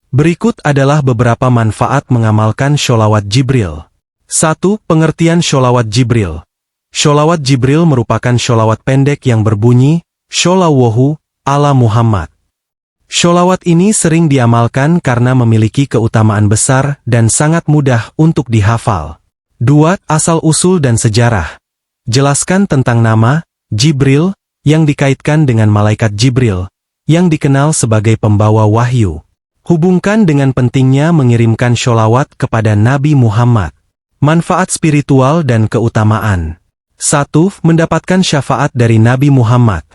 Berikut adalah beberapa manfaat mengamalkan sholawat Jibril. 1. Pengertian sholawat Jibril. Sholawat Jibril merupakan sholawat pendek yang berbunyi, Sholawatu ala Muhammad. Sholawat ini sering diamalkan karena memiliki keutamaan besar dan sangat mudah untuk dihafal. 2. Asal-usul dan sejarah. Jelaskan tentang nama, Jibril, yang dikaitkan dengan malaikat Jibril, yang dikenal sebagai pembawa wahyu. Hubungkan dengan pentingnya mengirimkan sholawat kepada Nabi Muhammad. Manfaat spiritual dan keutamaan. 1. Mendapatkan syafaat dari Nabi Muhammad.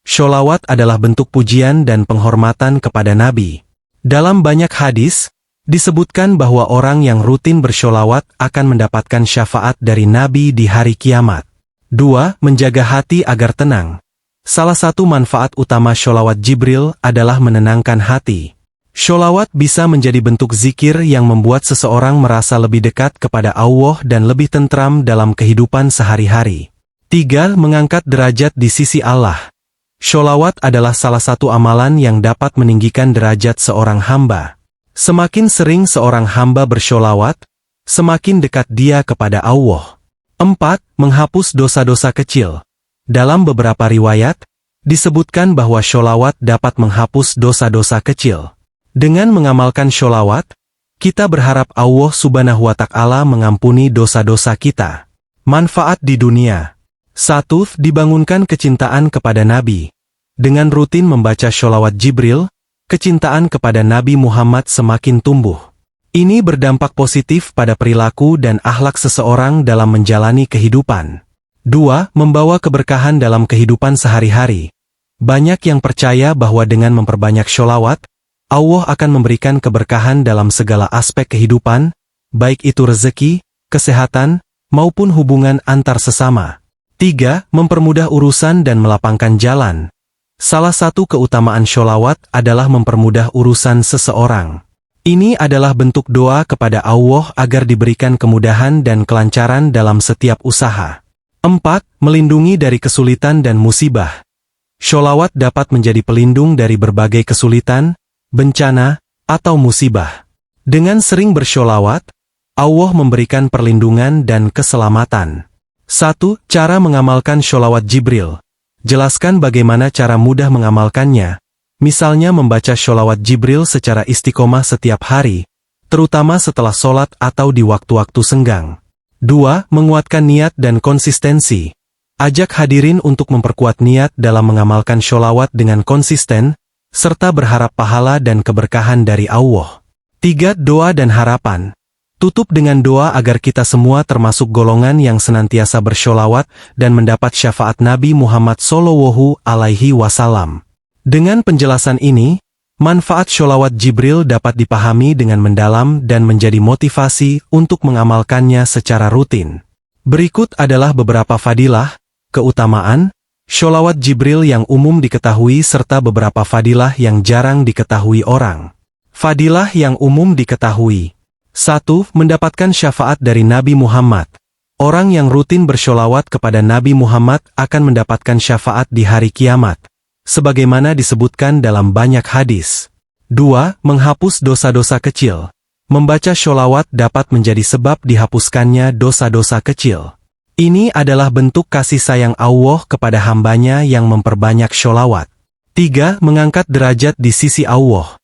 Sholawat adalah bentuk pujian dan penghormatan kepada Nabi. Dalam banyak hadis, disebutkan bahwa orang yang rutin bersholawat akan mendapatkan syafaat dari Nabi di hari kiamat. 2. Menjaga hati agar tenang. Salah satu manfaat utama sholawat Jibril adalah menenangkan hati. Sholawat bisa menjadi bentuk zikir yang membuat seseorang merasa lebih dekat kepada Allah dan lebih tentram dalam kehidupan sehari-hari. 3. Mengangkat derajat di sisi Allah. Sholawat adalah salah satu amalan yang dapat meninggikan derajat seorang hamba. Semakin sering seorang hamba bersholawat, semakin dekat dia kepada Allah. 4. Menghapus dosa-dosa kecil. Dalam beberapa riwayat, disebutkan bahwa sholawat dapat menghapus dosa-dosa kecil. Dengan mengamalkan sholawat, kita berharap Allah Subhanahu wa Ta'ala mengampuni dosa-dosa kita. Manfaat di dunia. 1. Dibangunkan kecintaan kepada Nabi. Dengan rutin membaca sholawat Jibril, kecintaan kepada Nabi Muhammad semakin tumbuh. Ini berdampak positif pada perilaku dan akhlak seseorang dalam menjalani kehidupan. 2. Membawa keberkahan dalam kehidupan sehari-hari. Banyak yang percaya bahwa dengan memperbanyak sholawat, Allah akan memberikan keberkahan dalam segala aspek kehidupan, baik itu rezeki, kesehatan, maupun hubungan antar sesama. 3. Mempermudah urusan dan melapangkan jalan. Salah satu keutamaan sholawat adalah mempermudah urusan seseorang. Ini adalah bentuk doa kepada Allah agar diberikan kemudahan dan kelancaran dalam setiap usaha. 4. Melindungi dari kesulitan dan musibah. Sholawat dapat menjadi pelindung dari berbagai kesulitan, bencana, atau musibah. Dengan sering bersholawat, Allah memberikan perlindungan dan keselamatan. 1. Cara mengamalkan sholawat Jibril. Jelaskan bagaimana cara mudah mengamalkannya, misalnya membaca sholawat Jibril secara istiqomah setiap hari, terutama setelah sholat atau di waktu-waktu senggang. 2. Menguatkan niat dan konsistensi. Ajak hadirin untuk memperkuat niat dalam mengamalkan sholawat dengan konsisten, serta berharap pahala dan keberkahan dari Allah. 3. Doa dan harapan. Tutup dengan doa agar kita semua termasuk golongan yang senantiasa bersholawat dan mendapat syafaat Nabi Muhammad Shallallahu Alaihi Wasallam. Dengan penjelasan ini, manfaat sholawat Jibril dapat dipahami dengan mendalam dan menjadi motivasi untuk mengamalkannya secara rutin. Berikut adalah beberapa fadilah, keutamaan, sholawat Jibril yang umum diketahui serta beberapa fadilah yang jarang diketahui orang. Fadilah yang umum diketahui. 1. Mendapatkan syafaat dari Nabi Muhammad. Orang yang rutin bersholawat kepada Nabi Muhammad akan mendapatkan syafaat di hari kiamat, sebagaimana disebutkan dalam banyak hadis. 2. Menghapus dosa-dosa kecil. Membaca sholawat dapat menjadi sebab dihapuskannya dosa-dosa kecil. Ini adalah bentuk kasih sayang Allah kepada hambanya yang memperbanyak sholawat. 3. Mengangkat derajat di sisi Allah.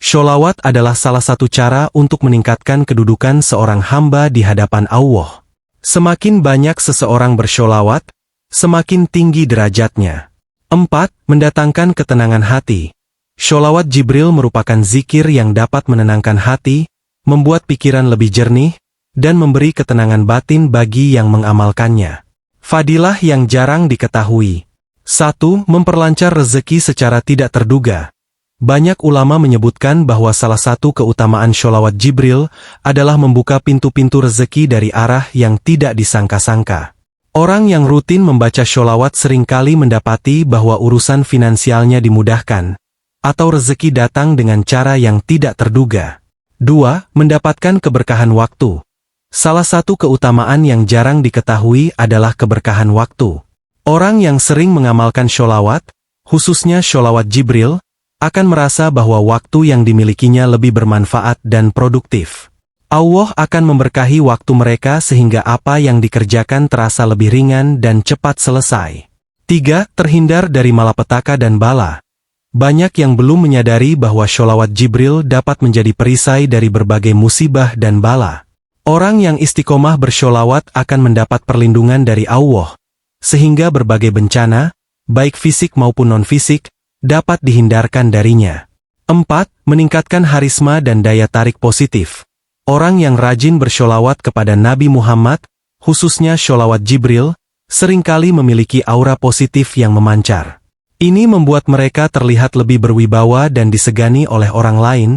Sholawat adalah salah satu cara untuk meningkatkan kedudukan seorang hamba di hadapan Allah. Semakin banyak seseorang bersholawat, semakin tinggi derajatnya. 4. Mendatangkan ketenangan hati. Sholawat Jibril merupakan zikir yang dapat menenangkan hati, membuat pikiran lebih jernih, dan memberi ketenangan batin bagi yang mengamalkannya. Fadilah yang jarang diketahui. 1. Memperlancar rezeki secara tidak terduga. Banyak ulama menyebutkan bahwa salah satu keutamaan sholawat Jibril adalah membuka pintu-pintu rezeki dari arah yang tidak disangka-sangka. Orang yang rutin membaca sholawat seringkali mendapati bahwa urusan finansialnya dimudahkan, atau rezeki datang dengan cara yang tidak terduga. 2. Mendapatkan keberkahan waktu. Salah satu keutamaan yang jarang diketahui adalah keberkahan waktu. Orang yang sering mengamalkan sholawat, khususnya sholawat Jibril, akan merasa bahwa waktu yang dimilikinya lebih bermanfaat dan produktif. Allah akan memberkahi waktu mereka sehingga apa yang dikerjakan terasa lebih ringan dan cepat selesai. 3. Terhindar dari malapetaka dan bala. Banyak yang belum menyadari bahwa sholawat Jibril dapat menjadi perisai dari berbagai musibah dan bala. Orang yang istiqomah bersholawat akan mendapat perlindungan dari Allah, sehingga berbagai bencana, baik fisik maupun non-fisik, dapat dihindarkan darinya. 4. Meningkatkan harisma dan daya tarik positif. Orang yang rajin bersholawat kepada Nabi Muhammad, khususnya sholawat Jibril, seringkali memiliki aura positif yang memancar. Ini membuat mereka terlihat lebih berwibawa dan disegani oleh orang lain,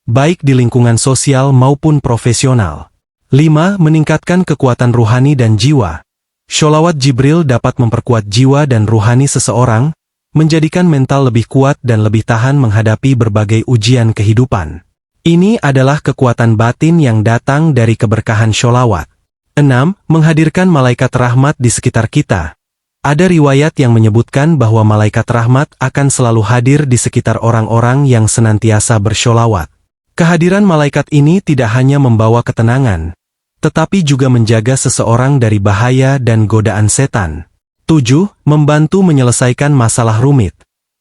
baik di lingkungan sosial maupun profesional. 5. Meningkatkan kekuatan ruhani dan jiwa. Sholawat Jibril dapat memperkuat jiwa dan ruhani seseorang, menjadikan mental lebih kuat dan lebih tahan menghadapi berbagai ujian kehidupan. Ini adalah kekuatan batin yang datang dari keberkahan sholawat. 6. Menghadirkan malaikat rahmat di sekitar kita. Ada riwayat yang menyebutkan bahwa malaikat rahmat akan selalu hadir di sekitar orang-orang yang senantiasa bersholawat. Kehadiran malaikat ini tidak hanya membawa ketenangan, tetapi juga menjaga seseorang dari bahaya dan godaan setan. 7. Membantu menyelesaikan masalah rumit.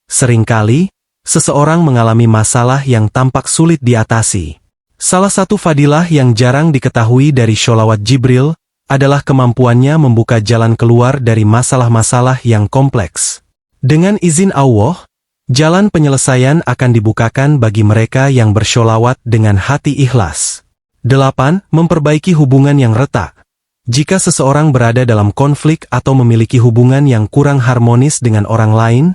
Seringkali, seseorang mengalami masalah yang tampak sulit diatasi. Salah satu fadilah yang jarang diketahui dari sholawat Jibril adalah kemampuannya membuka jalan keluar dari masalah-masalah yang kompleks. Dengan izin Allah, jalan penyelesaian akan dibukakan bagi mereka yang bersholawat dengan hati ikhlas. 8. Memperbaiki hubungan yang retak. Jika seseorang berada dalam konflik atau memiliki hubungan yang kurang harmonis dengan orang lain,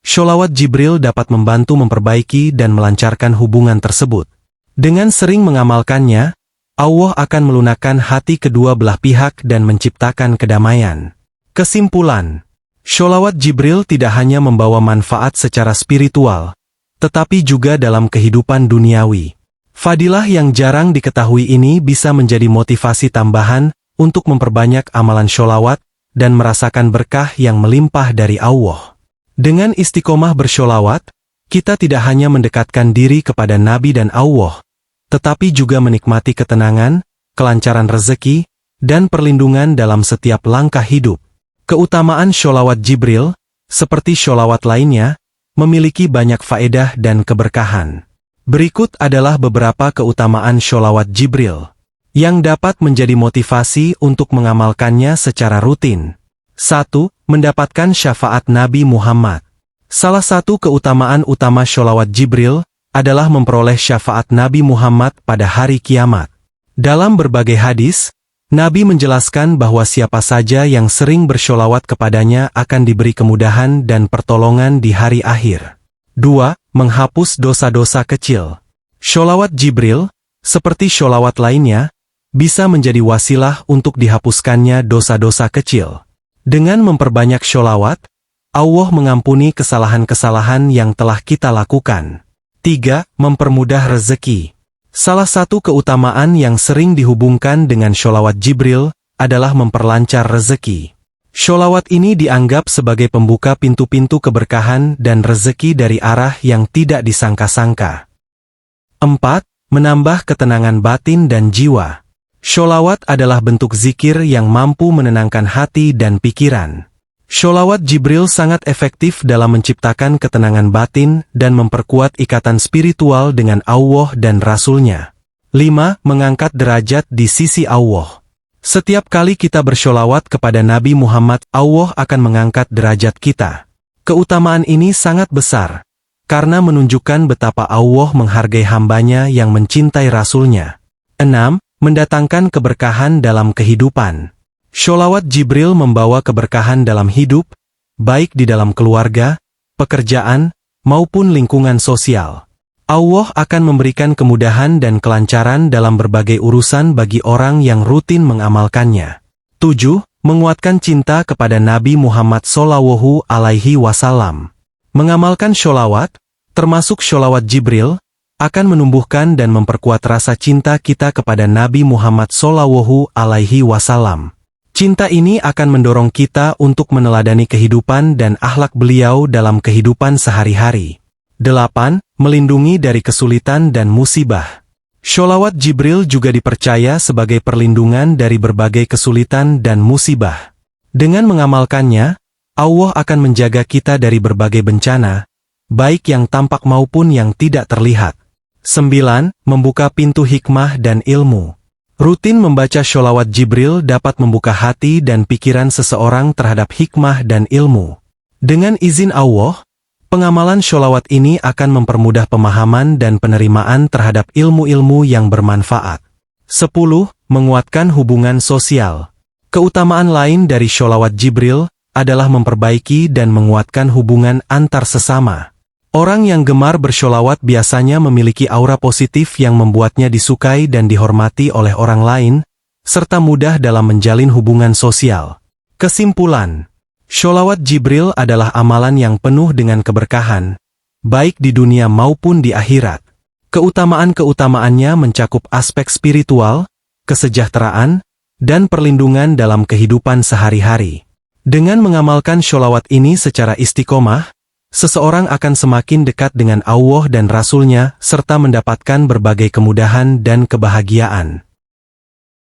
sholawat Jibril dapat membantu memperbaiki dan melancarkan hubungan tersebut. Dengan sering mengamalkannya, Allah akan melunakkan hati kedua belah pihak dan menciptakan kedamaian. Kesimpulan, sholawat Jibril tidak hanya membawa manfaat secara spiritual, tetapi juga dalam kehidupan duniawi. Fadilah yang jarang diketahui ini bisa menjadi motivasi tambahan untuk memperbanyak amalan sholawat dan merasakan berkah yang melimpah dari Allah. Dengan istiqomah bersholawat, kita tidak hanya mendekatkan diri kepada Nabi dan Allah, tetapi juga menikmati ketenangan, kelancaran rezeki, dan perlindungan dalam setiap langkah hidup. Keutamaan sholawat Jibril, seperti sholawat lainnya, memiliki banyak faedah dan keberkahan. Berikut adalah beberapa keutamaan sholawat Jibril yang dapat menjadi motivasi untuk mengamalkannya secara rutin. 1. Mendapatkan syafaat Nabi Muhammad. Salah satu keutamaan utama sholawat Jibril adalah memperoleh syafaat Nabi Muhammad pada hari kiamat. Dalam berbagai hadis, Nabi menjelaskan bahwa siapa saja yang sering bersholawat kepadanya akan diberi kemudahan dan pertolongan di hari akhir. 2. Menghapus dosa-dosa kecil. Sholawat Jibril, seperti sholawat lainnya, bisa menjadi wasilah untuk dihapuskannya dosa-dosa kecil. Dengan memperbanyak sholawat, Allah mengampuni kesalahan-kesalahan yang telah kita lakukan. 3. Mempermudah rezeki. Salah satu keutamaan yang sering dihubungkan dengan sholawat Jibril adalah memperlancar rezeki. Sholawat ini dianggap sebagai pembuka pintu-pintu keberkahan dan rezeki dari arah yang tidak disangka-sangka. 4. Menambah ketenangan batin dan jiwa. Sholawat adalah bentuk zikir yang mampu menenangkan hati dan pikiran. Sholawat Jibril sangat efektif dalam menciptakan ketenangan batin dan memperkuat ikatan spiritual dengan Allah dan Rasul-Nya. 5. Mengangkat derajat di sisi Allah. Setiap kali kita bersholawat kepada Nabi Muhammad, Allah akan mengangkat derajat kita. Keutamaan ini sangat besar, karena menunjukkan betapa Allah menghargai hambanya yang mencintai Rasul-Nya. 6. Mendatangkan keberkahan dalam kehidupan. Sholawat Jibril membawa keberkahan dalam hidup, baik di dalam keluarga, pekerjaan, maupun lingkungan sosial. Allah akan memberikan kemudahan dan kelancaran dalam berbagai urusan bagi orang yang rutin mengamalkannya. 7. Menguatkan cinta kepada Nabi Muhammad Shallallahu Alaihi Wasallam. Mengamalkan sholawat, termasuk sholawat Jibril, akan menumbuhkan dan memperkuat rasa cinta kita kepada Nabi Muhammad Shallallahu Alaihi Wasallam. Cinta ini akan mendorong kita untuk meneladani kehidupan dan akhlak beliau dalam kehidupan sehari-hari. 8. Melindungi dari kesulitan dan musibah. Sholawat Jibril juga dipercaya sebagai perlindungan dari berbagai kesulitan dan musibah. Dengan mengamalkannya, Allah akan menjaga kita dari berbagai bencana, baik yang tampak maupun yang tidak terlihat. 9. Membuka pintu hikmah dan ilmu. Rutin membaca sholawat Jibril dapat membuka hati dan pikiran seseorang terhadap hikmah dan ilmu. Dengan izin Allah, pengamalan sholawat ini akan mempermudah pemahaman dan penerimaan terhadap ilmu-ilmu yang bermanfaat. 10. Menguatkan hubungan sosial. Keutamaan lain dari sholawat Jibril adalah memperbaiki dan menguatkan hubungan antar sesama. Orang yang gemar bersholawat biasanya memiliki aura positif yang membuatnya disukai dan dihormati oleh orang lain, serta mudah dalam menjalin hubungan sosial. Kesimpulan, sholawat Jibril adalah amalan yang penuh dengan keberkahan, baik di dunia maupun di akhirat. Keutamaan-keutamaannya mencakup aspek spiritual, kesejahteraan, dan perlindungan dalam kehidupan sehari-hari. Dengan mengamalkan sholawat ini secara istiqomah, seseorang akan semakin dekat dengan Allah dan Rasul-Nya serta mendapatkan berbagai kemudahan dan kebahagiaan.